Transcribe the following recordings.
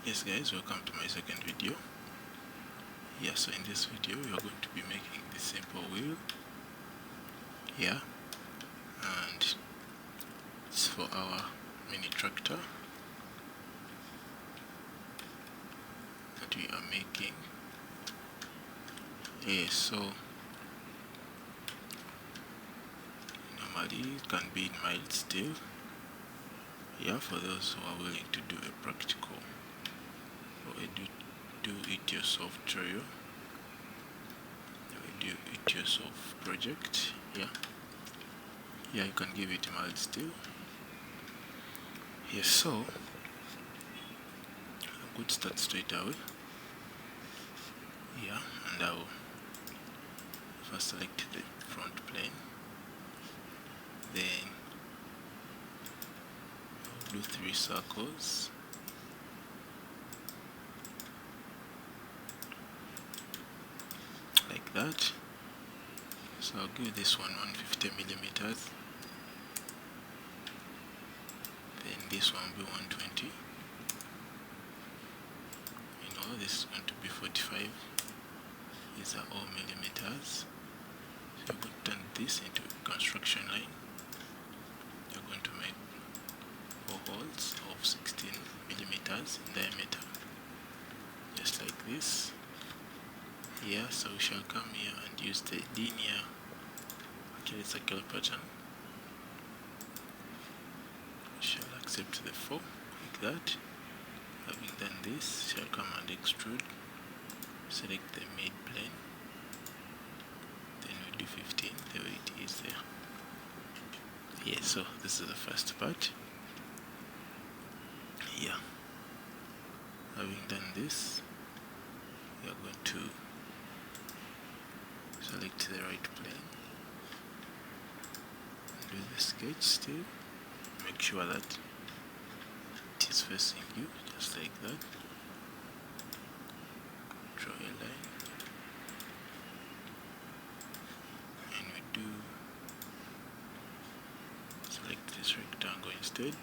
Yes guys, welcome to my second video. So in this video we are going to be making this simple wheel and it's for our mini tractor that we are making. So normally it can be in mild steel. For those who are willing to do a practical or a do it yourself trial, do it yourself project. You can give it mild steel. So I'm going to start straight away. And I will first select the front plane, then I'll do 3 circles. Like that. So I'll give this one 150 millimeters, then this one will be 120. This is going to be 45. These are all millimeters. So you're going to turn this into a construction line. You're going to make 4 holes of 16 millimeters in diameter, just like this. So we shall come here and use the linear, circular pattern. We shall accept the 4 like that. Having done this, shall come and extrude. Select the mid plane. Then we do 15 the way it is there. So this is the first part. Having done this, we are going to select the right plane and do the sketch still. Make sure that it is facing you, just like that. Draw a line and we do select this rectangle instead.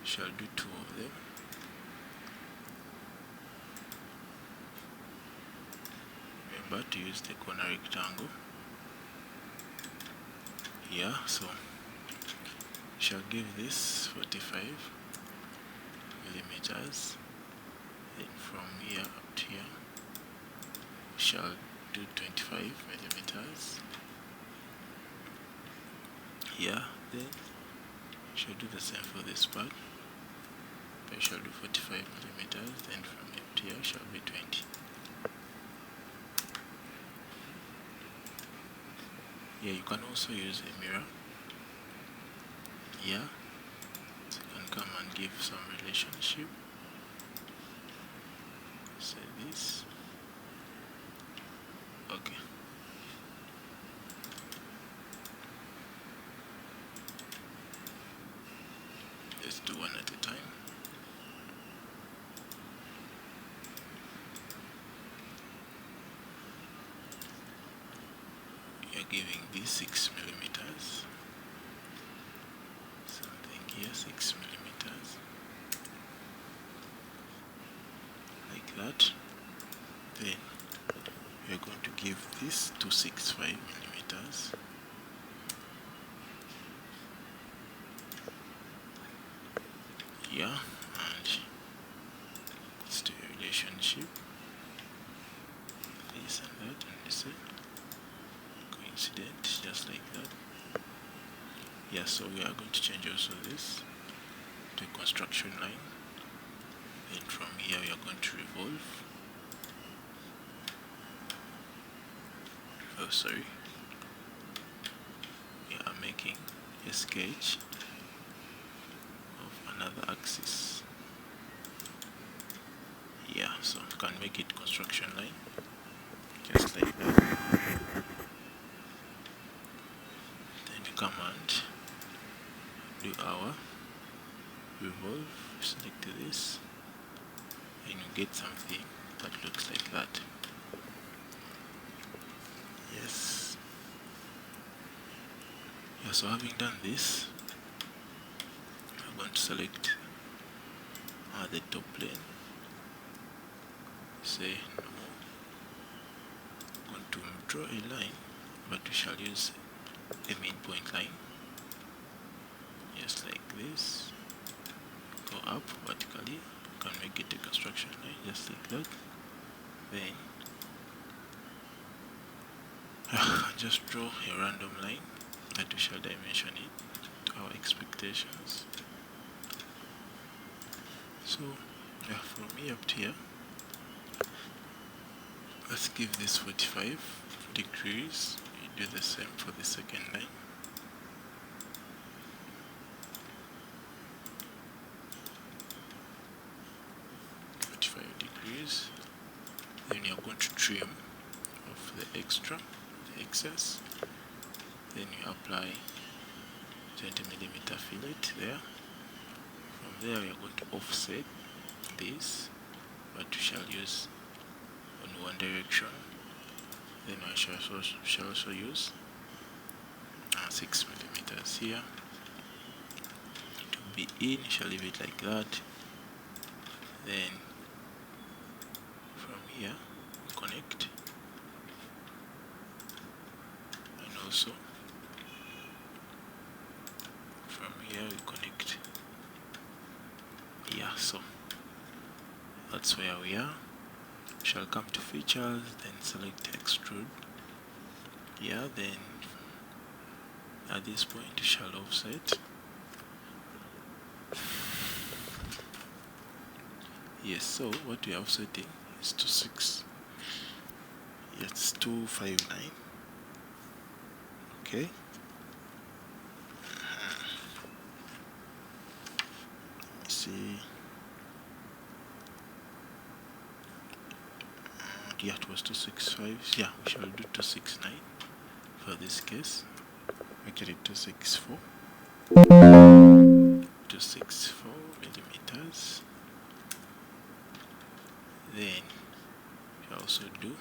Shall do 2 of them. Remember to use the corner rectangle. So shall give this 45 millimeters, and from here up to here we shall do 25 millimeters. Then shall do the same for this part. I shall do 45 millimeters, then from here to here shall be 20. You can also use a mirror. So you can come and give some relationship. Say this. Okay. Let's do one at a time. You're giving this 6 millimeters. Something here, 6 millimeters. Like that. Then we're going to give this 265 millimeters. And let's do a relationship. This and that and this side. Coincident, just like that. So we are going to change also this to a construction line. Then from here we are going to revolve. We are making a sketch of another axis. So you can make it construction line, just like that. Then we come and do our revolve, select this, and you get something that looks like that. So having done this, I'm going to select the top plane. Say no, I'm going to draw a line, but we shall use a midpoint line, just like this. Go up vertically, can make it a construction line, just like that. Then just draw a random line that we shall dimension it to our expectations. So from here up to here, let's give this 45 degrees. We do the same for the second line. Then you're going to trim off the excess. Then you apply 20mm fillet there. From there we are going to offset this, but we shall use on one direction. Then I shall also use 6mm here. To be in, you shall leave it like that. Then from here we connect, and also from here we connect. Yeah, so that's where we are. We shall come to features, then select extrude. Yeah, then at this point we shall offset. Yes, so what we are offsetting is to 6. It's 259. Okay. Let me see. Yeah, it was 265. Yeah, we shall do 269 for this case. Make it 264. 264 millimeters. Then we also do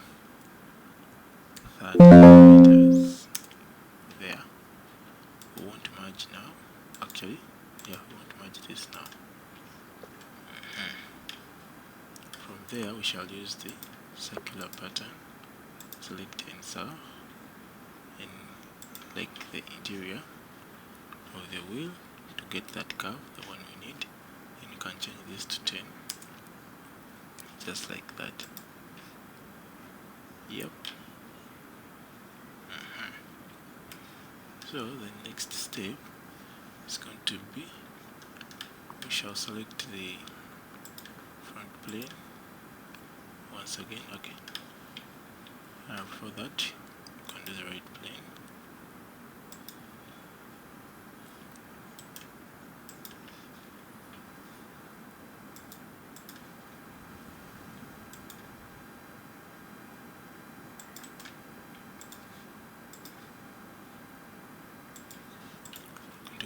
30 millimeters there. We won't merge now. Actually, yeah, we won't merge this now. From there, we shall use the circular pattern. Select insert and like the interior of the wheel to get that curve, the one we need. And you can change this to 10. Just like that. Yep. So the next step is going to be, we shall select the front plane once again. Okay. For that, you can do the right plane.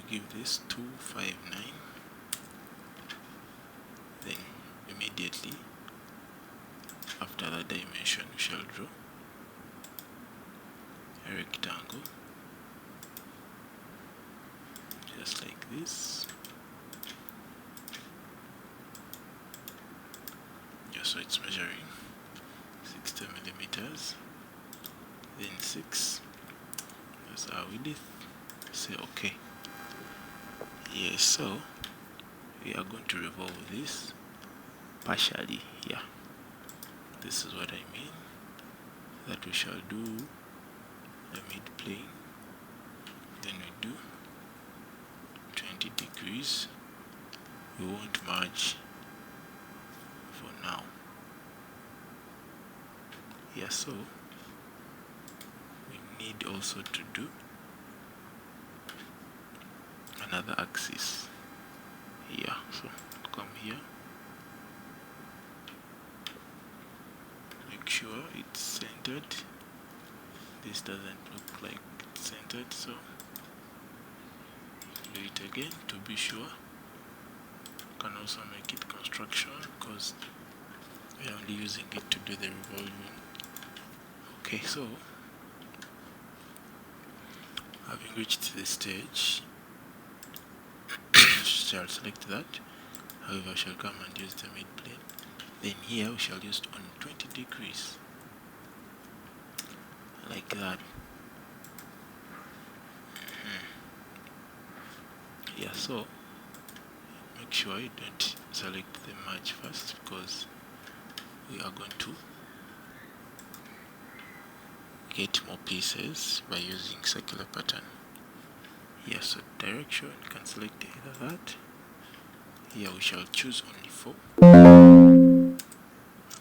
Give this 259. Then immediately after that dimension we shall draw a rectangle just like this. Just so it's measuring 60 millimeters. Then 6. That's our width. Say okay. Yes, so we are going to revolve this partially here. This is what I mean, that we shall do the mid plane, then we do 20 degrees. We won't merge for now. Yeah, so we need also to do another axis. Yeah, so come here, make sure it's centered. This doesn't look like it's centered, so do it again to be sure. You can also make it construction because we're only using it to do the revolving. Okay, so having reached this stage, shall select that, However, we shall come and use the mid plane. Then here we shall use on 20 degrees, like that. Yeah, so make sure you don't select the merge first, because we are going to get more pieces by using circular pattern. Here, so direction, you can select either that. Here we shall choose only 4,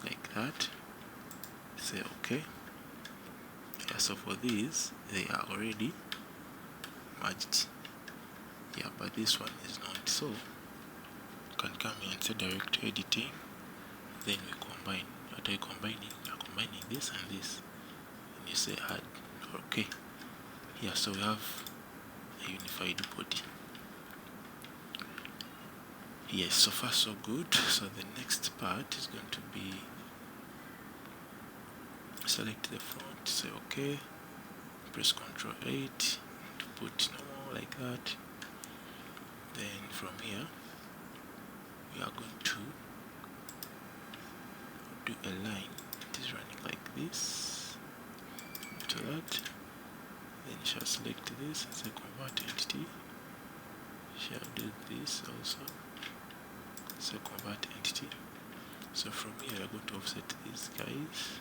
like that. Say okay. Yeah, so for these, they are already merged. Yeah, but this one is not. So you can come here and say direct editing. Then we combine. What are you combining? You are combining this and this. And you say add. Okay. Yeah, so we have a unified body. Yes, so far so good. So the next part is going to be select the front, say okay, press Ctrl 8 to put normal like that. Then from here we are going to do a line that is running like this to that. Then you shall select this and say convert entity. Shall do this also, so convert entity. So from here we are going to offset these guys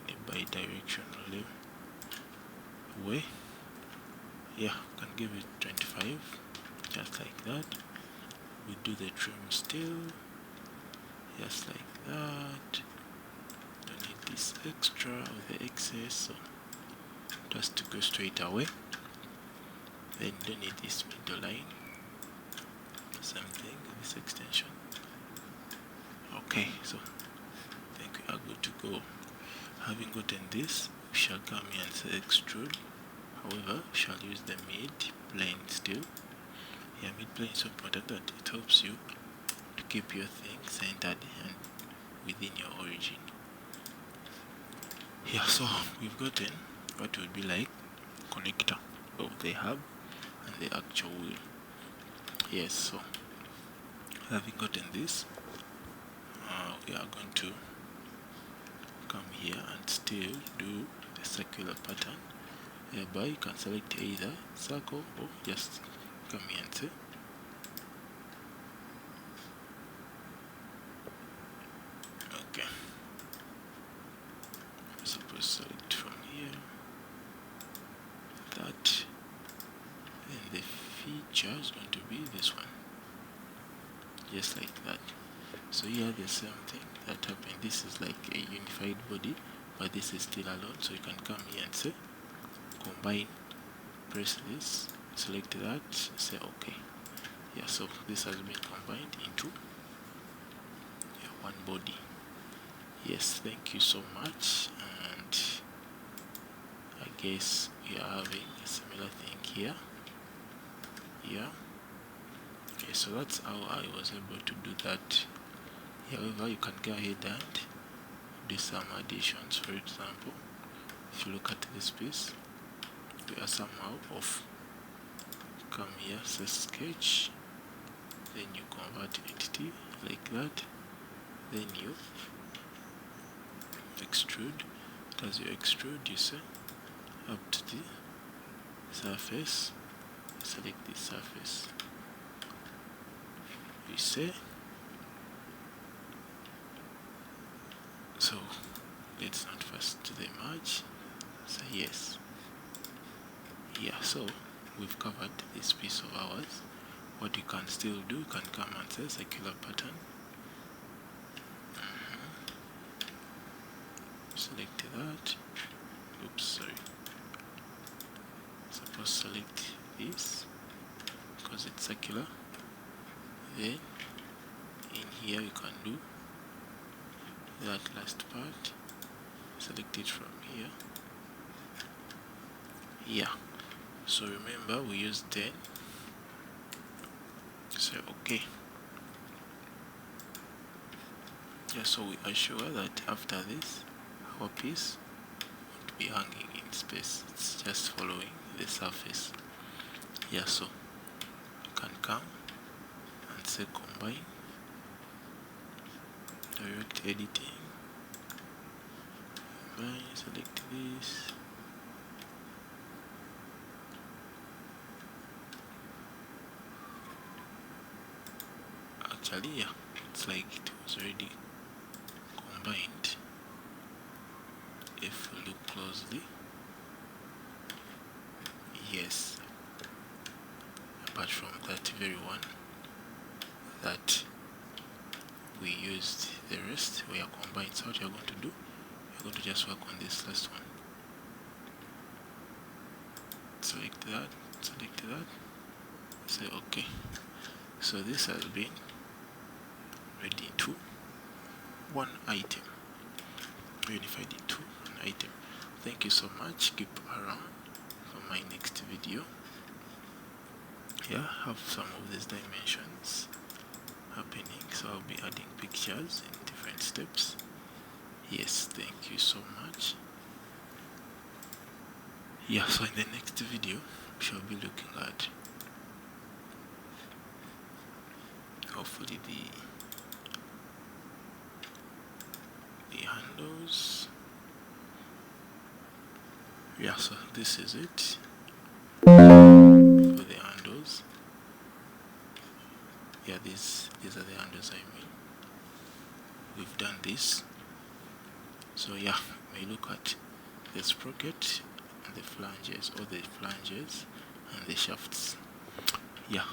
in a bi-directional way. Yeah, we can give it 25, just like that. We do the trim still, just like that. Don't need this extra or the excess, so just to go straight away. Then don't need this middle line. Same thing with this extension. Okay, so I think we are good to go. Having gotten this, we shall come here and say extrude. However, we shall use the mid plane still. Yeah, mid plane is so important that it helps you to keep your thing centered and within your origin. Yeah, so we've gotten what would be like connector of the hub and the actual wheel. Yes, so having gotten this, we are going to come here and still do the circular pattern. Hereby you can select either circle or just come here and say okay. Suppose select from here that, and the feature is going to be this one, just like that. So here the same thing that happened. This is like a unified body, but this is still alone. So you can come here and say combine, press this, select that, say okay. Yeah, so this has been combined into one body. Yes, thank you so much, and I guess we are having a similar thing here. Yeah. Okay, so that's how I was able to do that. However, you can go ahead and do some additions. For example, if you look at this piece, we are somehow off. Come here, say sketch, then you convert entity like that, then you extrude. As you extrude, you say up to the surface, select the surface, you say. So let's not first do the merge, say yes. Yeah, so we've covered this piece of ours. What you can still do, you can come and say circular pattern, select that. Oops, sorry. Suppose select this because it's circular. Then in here you can do that last part, select it from here. Yeah, so remember we use 10, say okay. Yeah, so we are sure that after this our piece won't be hanging in space, it's just following the surface. Yeah, so you can come and say combine, direct editing, combine, select this, actually yeah, it's like it was already combined. If we look closely, yes, apart from that very one that we used, the rest we are combined. So what you're going to do, you're going to just work on this last one. Select that, say okay. So this has been ready to one item, unified into an item. Thank you so much. Keep around for my next video. Yeah, have some of these dimensions happening, so I'll be adding pictures in different steps. Yes, thank you so much. Yeah, so in the next video we shall be looking at hopefully the handles. Yeah, so this is it for the handles. Yeah, these are the handles. I mean, we've done this. So yeah, we look at the sprocket and the flanges, or the flanges and the shafts. Yeah,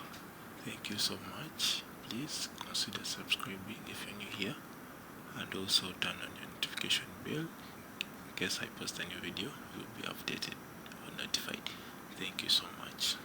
thank you so much. Please consider subscribing if you're new here, and also turn on your notification bell. In case I post a new video, you'll be updated or notified. Thank you so much.